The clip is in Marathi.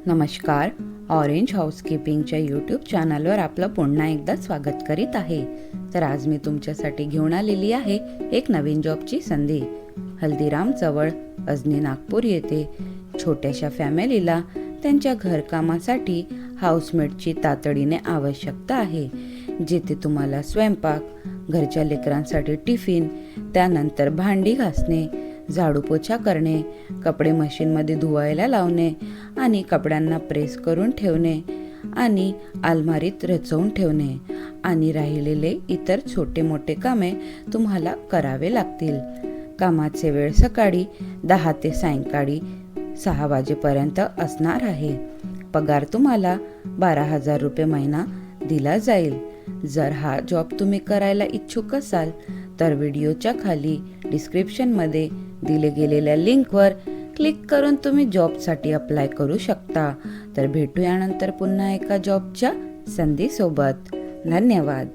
नमस्कार. ऑरेंज हाऊसकीपिंगच्या यूट्यूब चॅनलवर आपलं पुन्हा एकदा स्वागत करीत आहे. तर आज मी तुमच्यासाठी घेऊन आलेली आहे एक नवीन जॉबची संधी. हल्दीराम जवळ अजनी नागपूर येथे छोट्याशा फॅमिलीला त्यांच्या घरकामासाठी हाऊसमेटची तातडीने आवश्यकता आहे. जिथे तुम्हाला स्वयंपाक, घरच्या लेकरांसाठी टिफिन, त्यानंतर भांडी घासणे, झाडू पोछा करणे, कपडे मशीनमध्ये धुवायला लावणे आणि कपड्यांना प्रेस करून ठेवणे आणि अलमारीत रचवून ठेवणे आणि राहिलेले इतर छोटे मोठे कामे तुम्हाला करावे लागतील. कामाचे वेळ सकाळी 10 ते सायंकाळी 6 वाजेपर्यंत असणार आहे. पगार तुम्हाला 12,000 रुपये महिना दिला जाईल. जर हा जॉब तुम्ही करायला इच्छुक असाल तर व्हिडिओच्या खाली डिस्क्रिप्शनमध्ये दिले गेलेल्या लिंकवर क्लिक करून तुम्ही जॉबसाठी अप्लाय करू शकता. तर भेटूया नंतर पुन्हा एका जॉबच्या संधीसोबत. धन्यवाद.